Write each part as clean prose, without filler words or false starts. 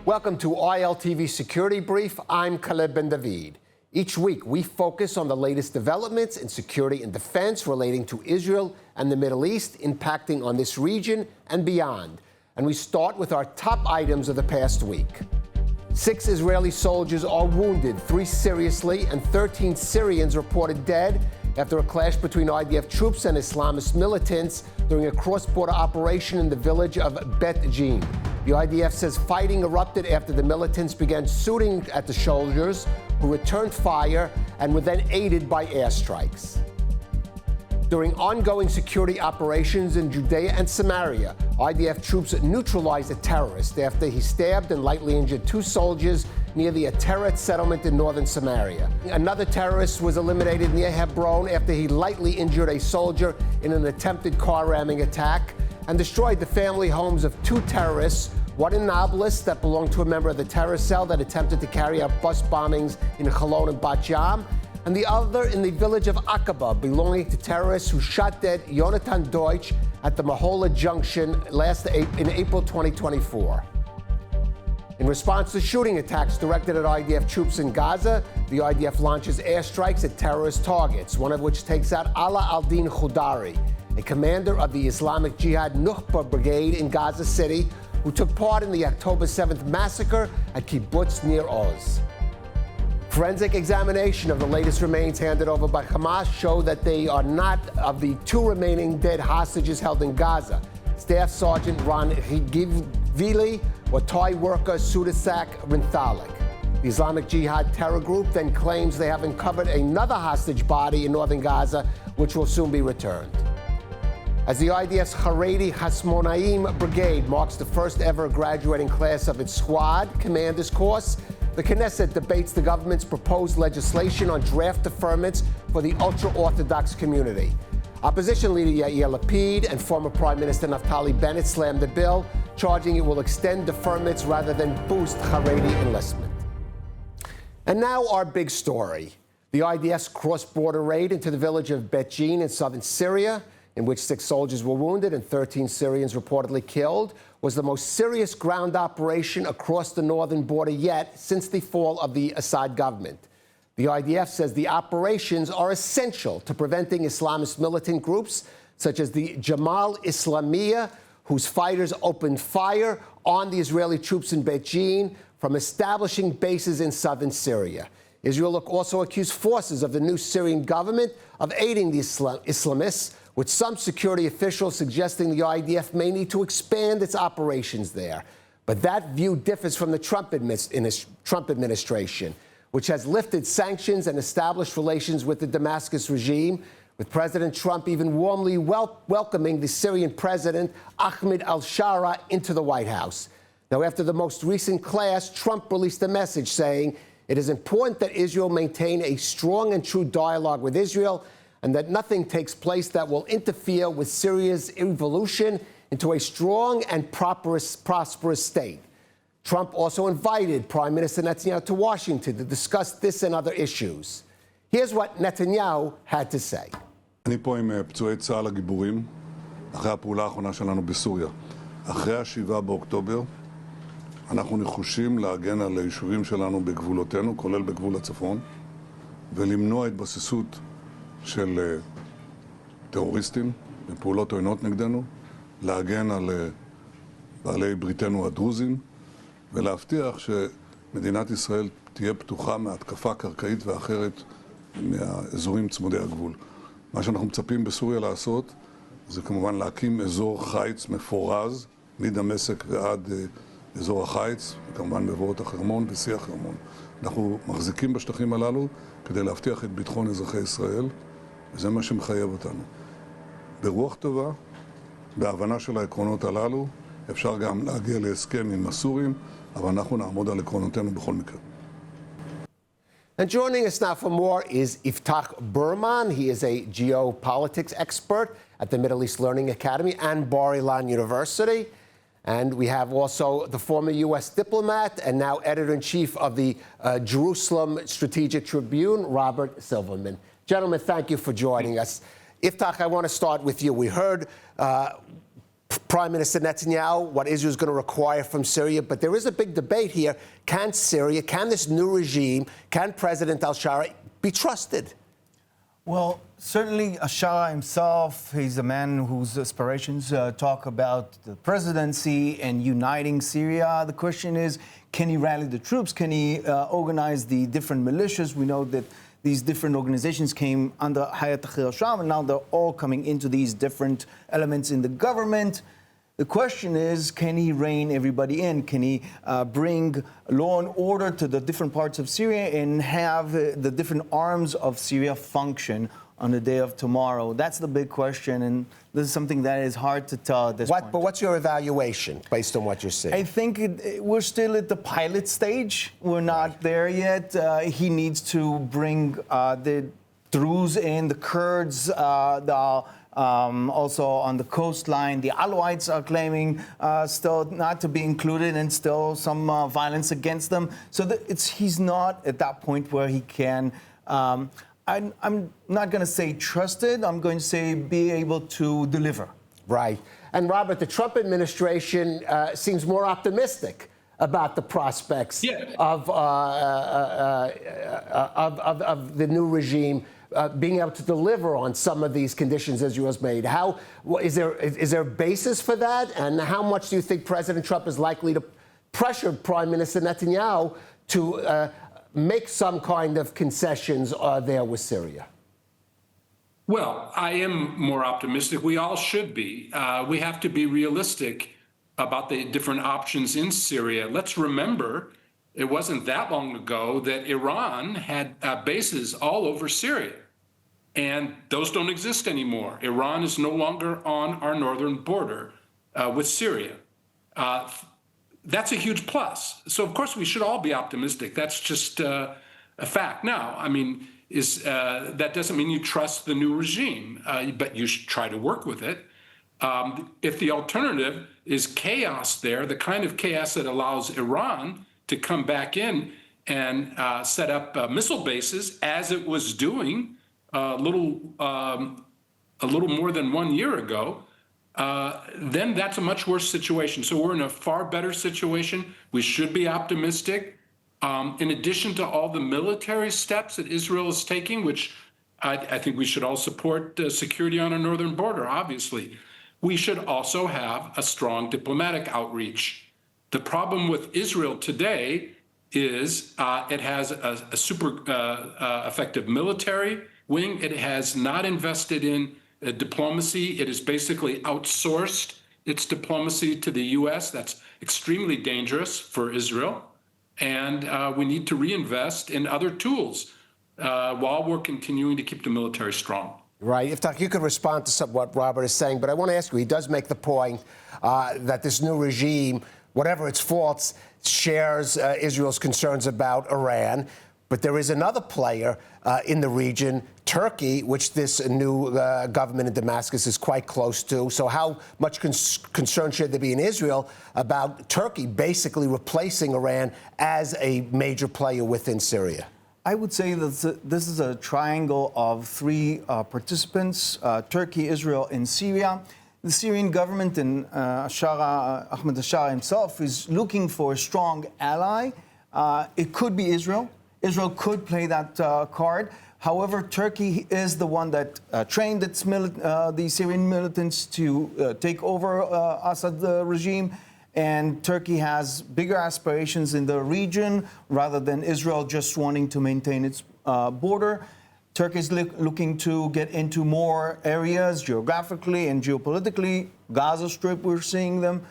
Welcome to ILTV Security Brief. I'm Caleb Ben David. Each week, we focus on the latest developments in security and defense relating to Israel and the Middle East, impacting on this region and beyond. And we start with our top items of the past week. 6 Israeli soldiers are wounded, 3 seriously, and 13 Syrians reported dead after a clash between IDF troops and Islamist militants during a cross-border operation in the village of Bet Jin. The IDF says fighting erupted after the militants began shooting at the soldiers, who returned fire and were then aided by airstrikes. During ongoing security operations in Judea and Samaria, IDF troops neutralized a terrorist after he stabbed and lightly injured 2 soldiers near the Ateret settlement in northern Samaria. Another terrorist was eliminated near Hebron after he lightly injured a soldier in an attempted car ramming attack and destroyed the family homes of 2 terrorists, one in Nablus that belonged to a member of the terror cell that attempted to carry out bus bombings in Cholon and Bat Yam, and the other in the village of Aqaba, belonging to terrorists who shot dead Yonatan Deutsch at the Mahola Junction in April 2024. In response to shooting attacks directed at IDF troops in Gaza, the IDF launches airstrikes at terrorist targets, one of which takes out Ala al-Din Khudari, a commander of the Islamic Jihad Nukhba Brigade in Gaza City, who took part in the October 7th massacre at Kibbutz near Oz. Forensic examination of the latest remains handed over by Hamas show that they are not of the 2 remaining dead hostages held in Gaza, Staff Sergeant Ron Higivili or Thai worker Sudasak Rinthalik. The Islamic Jihad terror group then claims they have uncovered another hostage body in northern Gaza, which will soon be returned. As the IDF's Haredi Hasmonaim Brigade marks the first ever graduating class of its squad commander's course, the Knesset debates the government's proposed legislation on draft deferments for the ultra-Orthodox community. Opposition leader Yair Lapid and former Prime Minister Naftali Bennett slammed the bill, charging it will extend deferments rather than boost Haredi enlistment. And now our big story. The IDF's cross-border raid into the village of Bet Jin in southern Syria, in which 6 soldiers were wounded and 13 Syrians reportedly killed, was the most serious ground operation across the northern border yet since the fall of the Assad government. The IDF says the operations are essential to preventing Islamist militant groups such as the Jamal Islamiyah, whose fighters opened fire on the Israeli troops in Bet Jin, from establishing bases in southern Syria. Israel also accused forces of the new Syrian government of aiding the Islamists, with some security officials suggesting the IDF may need to expand its operations there. But that view differs from the Trump administration, which has lifted sanctions and established relations with the Damascus regime, with President Trump even warmly welcoming the Syrian president, Ahmed al-Shara, into the White House. Now, after the most recent clash, Trump released a message saying it is important that Israel maintain a strong and true dialogue with Israel, and that nothing takes place that will interfere with Syria's evolution into a strong and prosperous state. Trump also invited Prime Minister Netanyahu to Washington to discuss this and other issues. Here's what Netanyahu had to say. אני פה עם פצועי צה"ל הגיבורים, אחרי הפעולה האחרונה שלנו בסוריה. אחרי ה-7 באוקטובר, אנחנו נחושים להגן על היישובים שלנו בגבולותינו, כולל בגבול הצפון, ולמנוע התבססות של טרוריסטים בפעולות עוינות נגדנו, להגן על בעלי בריתנו הדרוזים, ולהבטיח שמדינת ישראל תהיה פתוחה מהתקפה קרקעית ואחרת מהאזורים צמודי הגבול. מה שאנחנו מצפים בסוריה לעשות זה כמובן להקים אזור חיץ מפורז מדמשק ועד אזור החיץ, וכמובן מבואות החרמון ושיא החרמון. אנחנו מחזיקים בשטחים הללו כדי להבטיח את ביטחון אזרחי ישראל, וזה מה שמחייב אותנו. ברוח טובה, בהבנה של העקרונות הללו, אפשר גם להגיע להסכם עם הסורים, אבל אנחנו נעמוד על עקרונותינו בכל מקרה. And joining us now for more is Iftah Burman. He is a geopolitics expert at the Middle East Learning Academy and Bar-Ilan University. And we have also the former U.S. diplomat and now editor-in-chief of the Jerusalem Strategic Tribune, Robert Silverman. Gentlemen, thank you for joining us. Iftah, I want to start with you. We heard Prime Minister Netanyahu, what Israel is going to require from Syria. But there is a big debate here. Can Syria, can this new regime, can President al-Shara be trusted? Well, certainly al-Shara himself, he's a man whose aspirations talk about the presidency and uniting Syria. The question is, can he rally the troops? Can he organize the different militias? We know that these different organizations came under Hayat Tahrir al-Sham, and now they're all coming into these different elements in the government. The question is, can he rein everybody in? Can he bring law and order to the different parts of Syria and have the different arms of Syria function on the day of tomorrow? That's the big question, and this is something that is hard to tell at this point. But what's your evaluation based on what you're seeing? I think we're still at the pilot stage. We're not there yet. He needs to bring the Druze in, the Kurds, also on the coastline. The Alawites are claiming still not to be included and still some violence against them. So he's not at that point where he can, I'm not going to say trusted, I'm going to say be able to deliver. Right. And Robert, the Trump administration seems more optimistic about the prospects of the new regime being able to deliver on some of these conditions Israel has made. Is there a basis for that? And how much do you think President Trump is likely to pressure Prime Minister Netanyahu to make some kind of concessions there with Syria? Well, I am more optimistic. We all should be. We have to be realistic about the different options in Syria. Let's remember, it wasn't that long ago that Iran had bases all over Syria. And those don't exist anymore. Iran is no longer on our northern border with Syria. That's a huge plus. So, of course, we should all be optimistic. That's just a fact. Now, I mean, that doesn't mean you trust the new regime, but you should try to work with it. If the alternative is chaos there, the kind of chaos that allows Iran to come back in and set up missile bases, as it was doing a little more than 1 year ago, then that's a much worse situation. So we're in a far better situation. We should be optimistic. In addition to all the military steps that Israel is taking, which I think we should all support security on our northern border, obviously, we should also have a strong diplomatic outreach. The problem with Israel today is it has a super effective military wing. It has not invested in diplomacy. It has basically outsourced its diplomacy to the U.S. That's extremely dangerous for Israel. And we need to reinvest in other tools while we're continuing to keep the military strong. Right. Iftah, you could respond to what Robert is saying, but I want to ask you, he does make the point that this new regime, whatever its faults, shares Israel's concerns about Iran. But there is another player in the region, Turkey, which this new government in Damascus is quite close to. So how much concern should there be in Israel about Turkey basically replacing Iran as a major player within Syria? I would say that this is a triangle of three participants, Turkey, Israel, and Syria. The Syrian government and Ahmed al-Shara himself is looking for a strong ally. It could be Israel. Israel could play that card. However, Turkey is the one that trained the Syrian militants to take over Assad regime. And Turkey has bigger aspirations in the region rather than Israel just wanting to maintain its border. Turkey is looking to get into more areas geographically and geopolitically. Gaza Strip, we're seeing them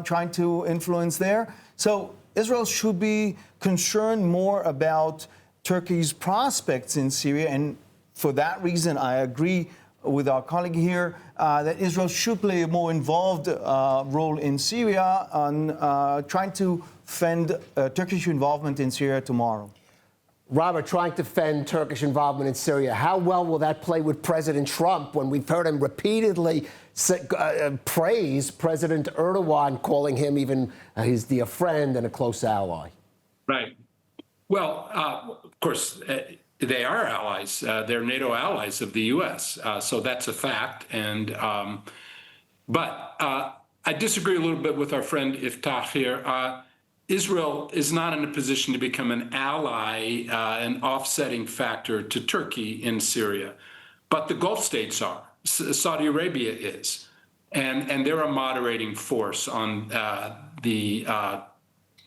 trying to influence there. So Israel should be concerned more about Turkey's prospects in Syria. And for that reason, I agree with our colleague here that Israel should play a more involved role in Syria on trying to fend Turkish involvement in Syria tomorrow. Robert, trying to fend Turkish involvement in Syria, how well will that play with President Trump when we've heard him repeatedly praise President Erdogan, calling him even his dear friend and a close ally? Right. Well, of course, they are allies. They're NATO allies of the U.S., so that's a fact. And But I disagree a little bit with our friend Iftah here. Israel is not in a position to become an ally, an offsetting factor to Turkey in Syria. But the Gulf states are. Saudi Arabia is. And they're a moderating force on the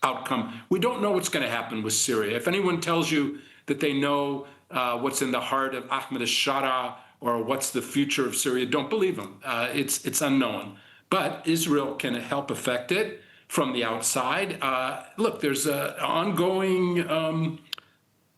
outcome. We don't know what's going to happen with Syria. If anyone tells you that they know what's in the heart of Ahmed al-Shara or what's the future of Syria, don't believe them. It's unknown. But Israel can help affect it from the outside. Look, there's an ongoing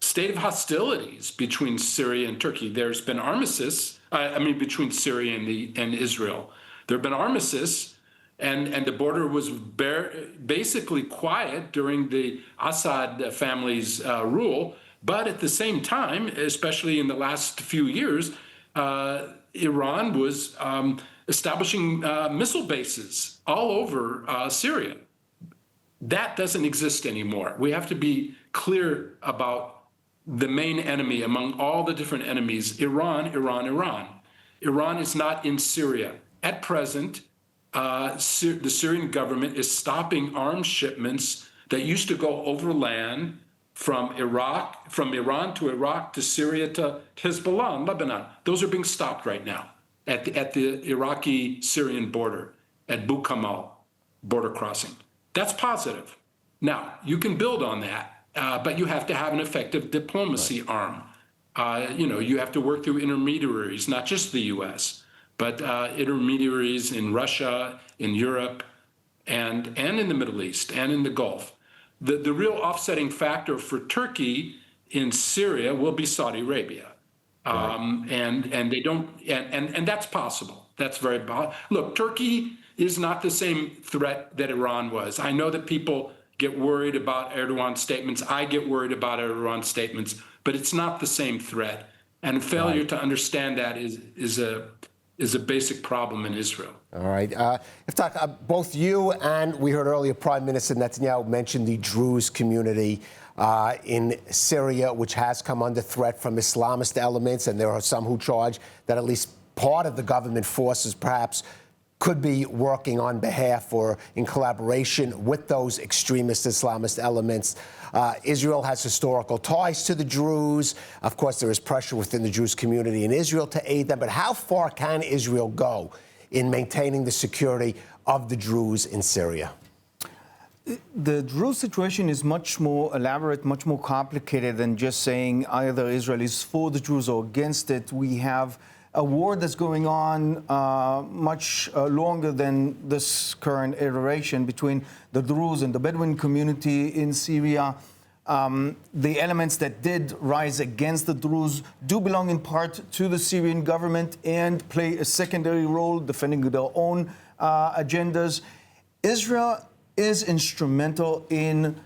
state of hostilities between Syria and Turkey. There's been armistice, between Syria and Israel. There have been armistice, and the border was basically quiet during the Assad family's rule. But at the same time, especially in the last few years, Iran was establishing missile bases all over Syria. That doesn't exist anymore. We have to be clear about the main enemy among all the different enemies: Iran, Iran, Iran. Iran is not in Syria. At present, the Syrian government is stopping arms shipments that used to go overland from Iran to Iraq to Syria to Hezbollah and Lebanon. Those are being stopped right now at the Iraqi-Syrian border, at Bou Kamal border crossing. That's positive. Now, you can build on that, but you have to have an effective diplomacy arm. You have to work through intermediaries, not just the U.S., but intermediaries in Russia, in Europe, and in the Middle East, and in the Gulf. The real offsetting factor for Turkey in Syria will be Saudi Arabia. And they don't, and that's possible. That's very possible. Look, Turkey is not the same threat that Iran was. I know that people get worried about Erdogan's statements. I get worried about Erdogan's statements, but it's not the same threat. And failure to understand that is a basic problem in Israel. All right. Iftah, both you and we heard earlier Prime Minister Netanyahu mention the Druze community in Syria, which has come under threat from Islamist elements, and there are some who charge that at least part of the government forces perhaps could be working on behalf or in collaboration with those extremist Islamist elements. Israel has historical ties to the Druze. Of course, there is pressure within the Druze community in Israel to aid them. But how far can Israel go in maintaining the security of the Druze in Syria? The Druze situation is much more elaborate, much more complicated than just saying either Israel is for the Druze or against it. We have a war that's going on much longer than this current iteration between the Druze and the Bedouin community in Syria. The elements that did rise against the Druze do belong in part to the Syrian government and play a secondary role defending their own agendas. Israel is instrumental in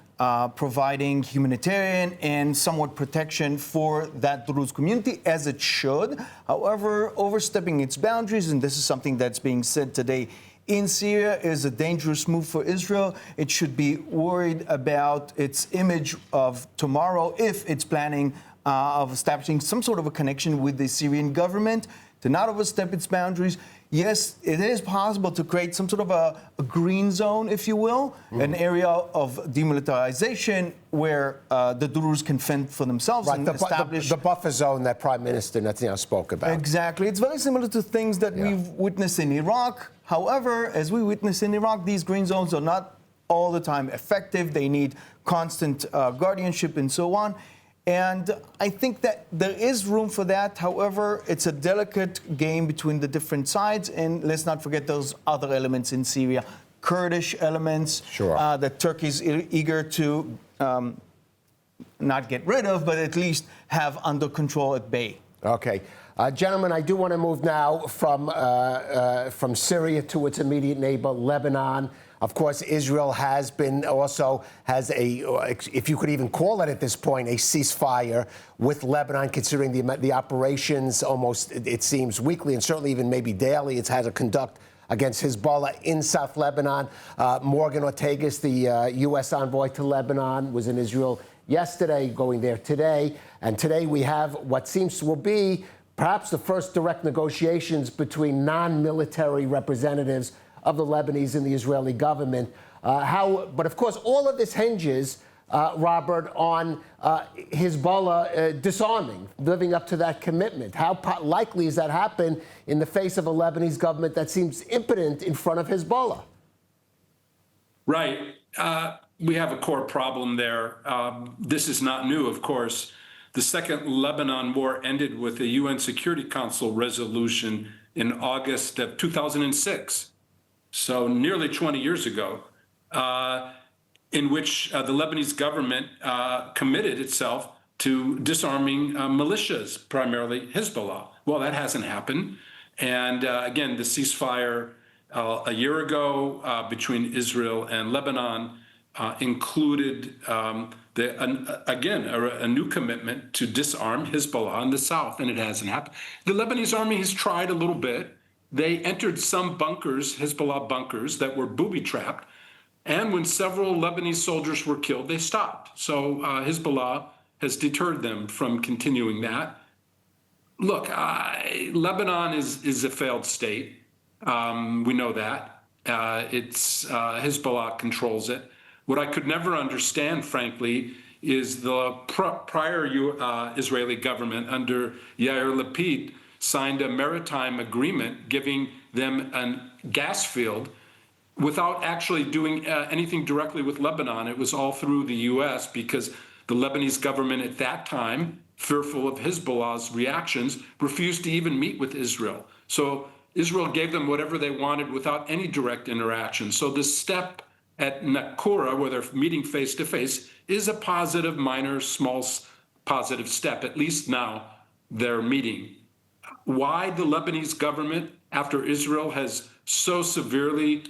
providing humanitarian and somewhat protection for that Druze community, as it should. However, overstepping its boundaries, and this is something that's being said today in Syria, is a dangerous move for Israel. It should be worried about its image of tomorrow if it's planning of establishing some sort of a connection with the Syrian government, to not overstep its boundaries. Yes, it is possible to create some sort of a green zone, if you will, an area of demilitarization where the Druze can fend for themselves and establish the buffer zone that Prime Minister Netanyahu spoke about. Exactly. It's very similar to things that we've witnessed in Iraq. However, as we witnessed in Iraq, these green zones are not all the time effective. They need constant guardianship and so on. And I think that there is room for that. However, it's a delicate game between the different sides. And let's not forget those other elements in Syria, Kurdish elements that Turkey's eager to not get rid of, but at least have under control at bay. Okay. Gentlemen, I do want to move now from Syria to its immediate neighbor, Lebanon. Of course, Israel has a, if you could even call it at this point, a ceasefire with Lebanon, considering the operations almost, it seems, weekly and certainly even maybe daily it's had to conduct against Hezbollah in South Lebanon. Morgan Ortagus, the U.S. envoy to Lebanon, was in Israel yesterday, going there today. And today we have what seems will be perhaps the first direct negotiations between non-military representatives of the Lebanese and the Israeli government. But of course, all of this hinges, Robert, on Hezbollah disarming, living up to that commitment. How likely is that happen in the face of a Lebanese government that seems impotent in front of Hezbollah? Right. We have a core problem there. This is not new, of course. The Second Lebanon War ended with a UN Security Council resolution in August of 2006, so nearly 20 years ago, in which the Lebanese government committed itself to disarming militias, primarily Hezbollah. Well, that hasn't happened. And again, the ceasefire a year ago between Israel and Lebanon included, a new commitment to disarm Hezbollah in the south, and it hasn't happened. The Lebanese army has tried a little bit. They entered some bunkers, Hezbollah bunkers, that were booby-trapped, and when several Lebanese soldiers were killed, they stopped. So Hezbollah has deterred them from continuing that. Look, Lebanon is a failed state. We know that. Hezbollah controls it. What I could never understand, frankly, is the prior Israeli government under Yair Lapid signed a maritime agreement giving them a gas field without actually doing anything directly with Lebanon. It was all through the U.S. because the Lebanese government at that time, fearful of Hezbollah's reactions, refused to even meet with Israel. So Israel gave them whatever they wanted without any direct interaction. So this step at Nakura, where they're meeting face to face, is a positive, minor, small positive step. At least now they're meeting. Why the Lebanese government, after Israel has so severely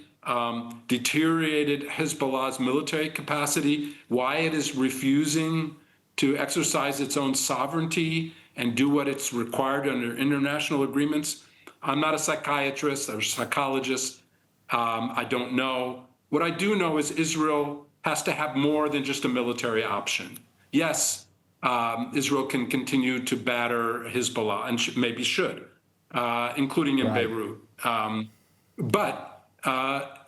deteriorated Hezbollah's military capacity, why it is refusing to exercise its own sovereignty and do what it's required under international agreements? I'm not a psychiatrist or psychologist. I don't know. What I do know is Israel has to have more than just a military option. Yes, Israel can continue to batter Hezbollah and maybe should, including in Beirut.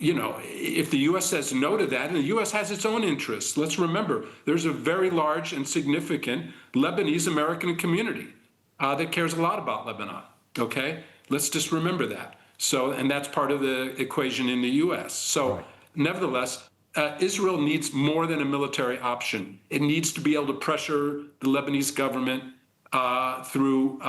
If the U.S. says no to that, and the U.S. has its own interests, let's remember, there's a very large and significant Lebanese American community that cares a lot about Lebanon, okay? Let's just remember that. So, and that's part of the equation in the U.S. So, nevertheless, Israel needs more than a military option. It needs to be able to pressure the Lebanese government through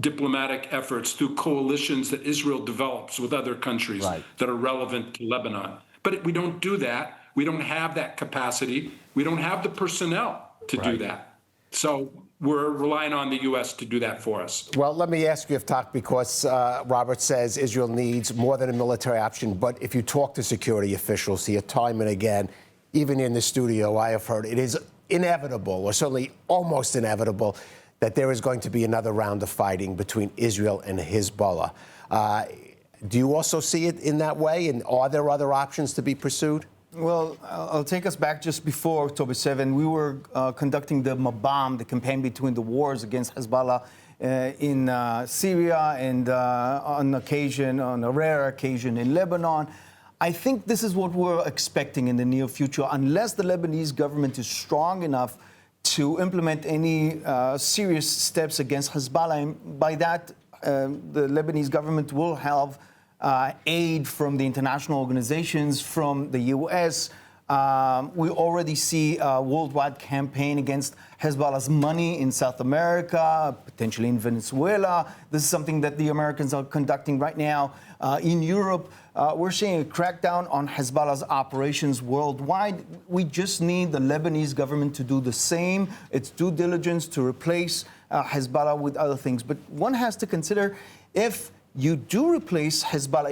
diplomatic efforts, through coalitions that Israel develops with other countries that are relevant to Lebanon. But we don't do that. We don't have that capacity. We don't have the personnel to do that. So we're relying on the U.S. to do that for us. Well, let me ask you, Iftah, because Robert says Israel needs more than a military option. But if you talk to security officials here time and again, even in the studio, I have heard it is inevitable, or certainly almost inevitable, that there is going to be another round of fighting between Israel and Hezbollah. Do you also see it in that way? And are there other options to be pursued? Well, I'll take us back just before October 7. We were conducting the Mabam, the campaign between the wars against Hezbollah in Syria and on a rare occasion in Lebanon. I think this is what we're expecting in the near future, unless the Lebanese government is strong enough to implement any serious steps against Hezbollah. And by that, the Lebanese government will have aid from the international organizations, from the U.S. We already see a worldwide campaign against Hezbollah's money in South America, potentially in Venezuela. This is something that the Americans are conducting right now. In Europe, we're seeing a crackdown on Hezbollah's operations worldwide. We just need the Lebanese government to do the same. It's due diligence to replace Hezbollah with other things. But one has to consider, if you do replace Hezbollah,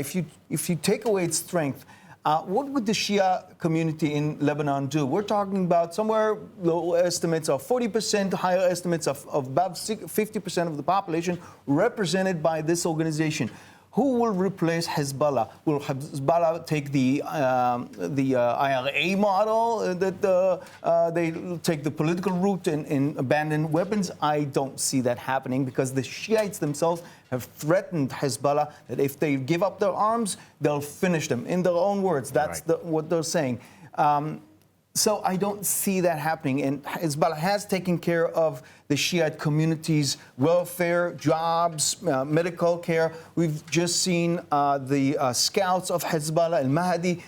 if you take away its strength, what would the Shia community in Lebanon do? We're talking about somewhere low estimates of 40%, higher estimates of about 50% of the population represented by this organization. Who will replace Hezbollah? Will Hezbollah take the IRA model that they take the political route and abandon weapons? I don't see that happening because the Shiites themselves have threatened Hezbollah that if they give up their arms, they'll finish them. In their own words, that's what they're saying. So I don't see that happening. And Hezbollah has taken care of the Shiite community's welfare, jobs, medical care. We've just seen the scouts of Hezbollah, al-Mahdi,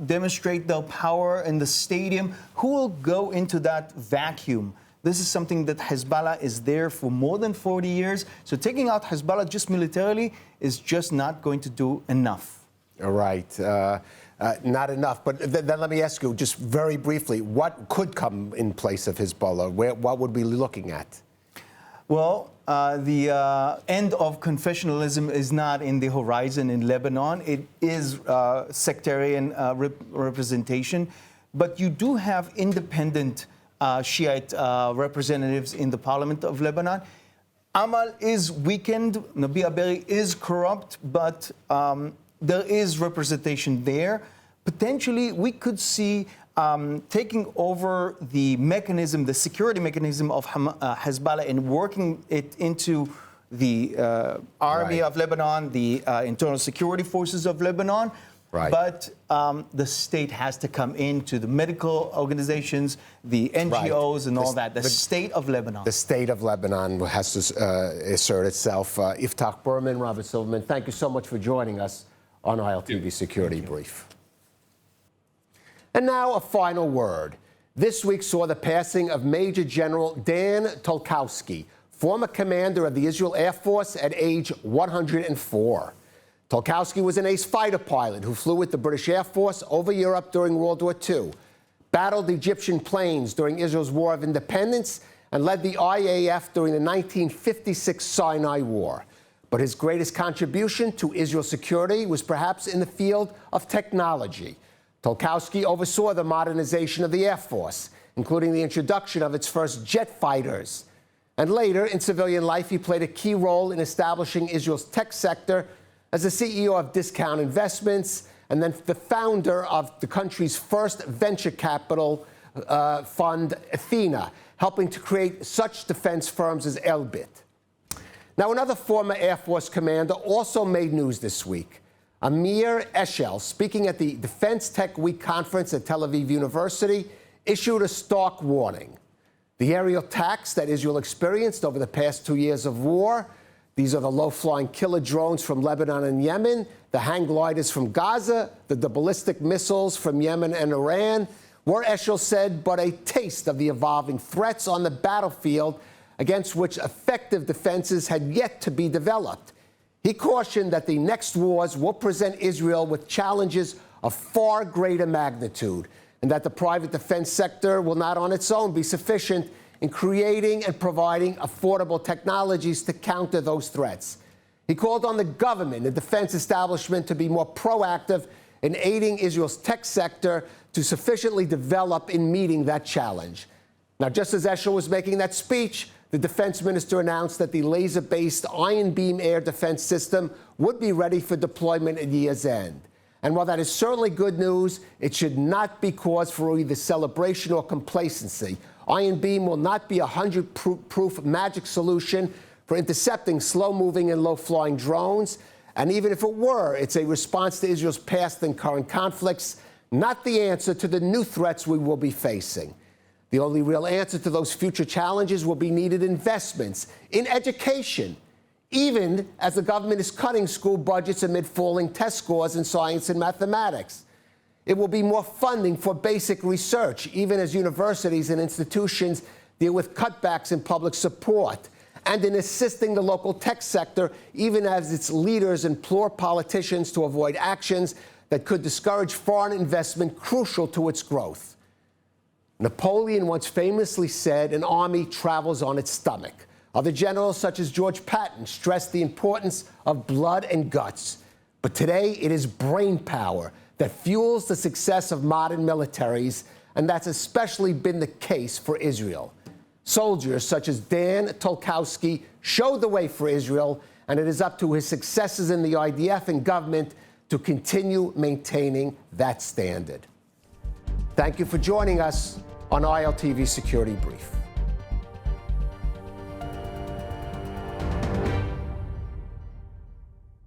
demonstrate their power in the stadium. Who will go into that vacuum? This is something that Hezbollah is there for more than 40 years. So taking out Hezbollah just militarily is just not going to do enough. All right. Not enough. But then let me ask you, just very briefly, what could come in place of Hezbollah? What would we be looking at? Well, the end of confessionalism is not in the horizon in Lebanon. It is sectarian representation. But you do have independent Shiite representatives in the parliament of Lebanon. Amal is weakened. Nabi Berri is corrupt, but there is representation there. Potentially, we could see taking over the mechanism, the security mechanism of Hezbollah and working it into the army of Lebanon, the internal security forces of Lebanon. Right. But the state has to come into the medical organizations, the NGOs, and all that. The state of Lebanon. The state of Lebanon has to assert itself. Iftah Burman, Robert Silverman, thank you so much for joining us on ILTV Security Brief. And now a final word. This week saw the passing of Major General Dan Tolkowski, former commander of the Israel Air Force at age 104. Tolkowski was an ace fighter pilot who flew with the British Air Force over Europe during World War II, battled Egyptian planes during Israel's War of Independence, and led the IAF during the 1956 Sinai War. But his greatest contribution to Israel's security was perhaps in the field of technology. Tolkowski oversaw the modernization of the Air Force, including the introduction of its first jet fighters. And later, in civilian life, he played a key role in establishing Israel's tech sector as the CEO of Discount Investments and then the founder of the country's first venture capital fund, Athena, helping to create such defense firms as Elbit. Now, another former Air Force commander also made news this week. Amir Eshel, speaking at the Defense Tech Week conference at Tel Aviv University, issued a stark warning. The aerial attacks that Israel experienced over the past 2 years of war, these are the low-flying killer drones from Lebanon and Yemen, the hang gliders from Gaza, the ballistic missiles from Yemen and Iran, were, Eshel said, but a taste of the evolving threats on the battlefield against which effective defenses had yet to be developed. He cautioned that the next wars will present Israel with challenges of far greater magnitude, and that the private defense sector will not on its own be sufficient in creating and providing affordable technologies to counter those threats. He called on the government and defense establishment to be more proactive in aiding Israel's tech sector to sufficiently develop in meeting that challenge. Now, just as Eshel was making that speech, the defense minister announced that the laser-based Iron Beam air defense system would be ready for deployment at year's end. And while that is certainly good news, it should not be cause for either celebration or complacency. Iron Beam will not be a 100-proof magic solution for intercepting slow-moving and low-flying drones. And even if it were, it's a response to Israel's past and current conflicts, not the answer to the new threats we will be facing. The only real answer to those future challenges will be needed investments in education, even as the government is cutting school budgets amid falling test scores in science and mathematics. It will be more funding for basic research, even as universities and institutions deal with cutbacks in public support, and in assisting the local tech sector, even as its leaders implore politicians to avoid actions that could discourage foreign investment crucial to its growth. Napoleon once famously said, an army travels on its stomach. Other generals, such as George Patton, stressed the importance of blood and guts. But today, it is brain power that fuels the success of modern militaries, and that's especially been the case for Israel. Soldiers such as Dan Tolkowski showed the way for Israel, and it is up to his successors in the IDF and government to continue maintaining that standard. Thank you for joining us on ILTV Security Brief.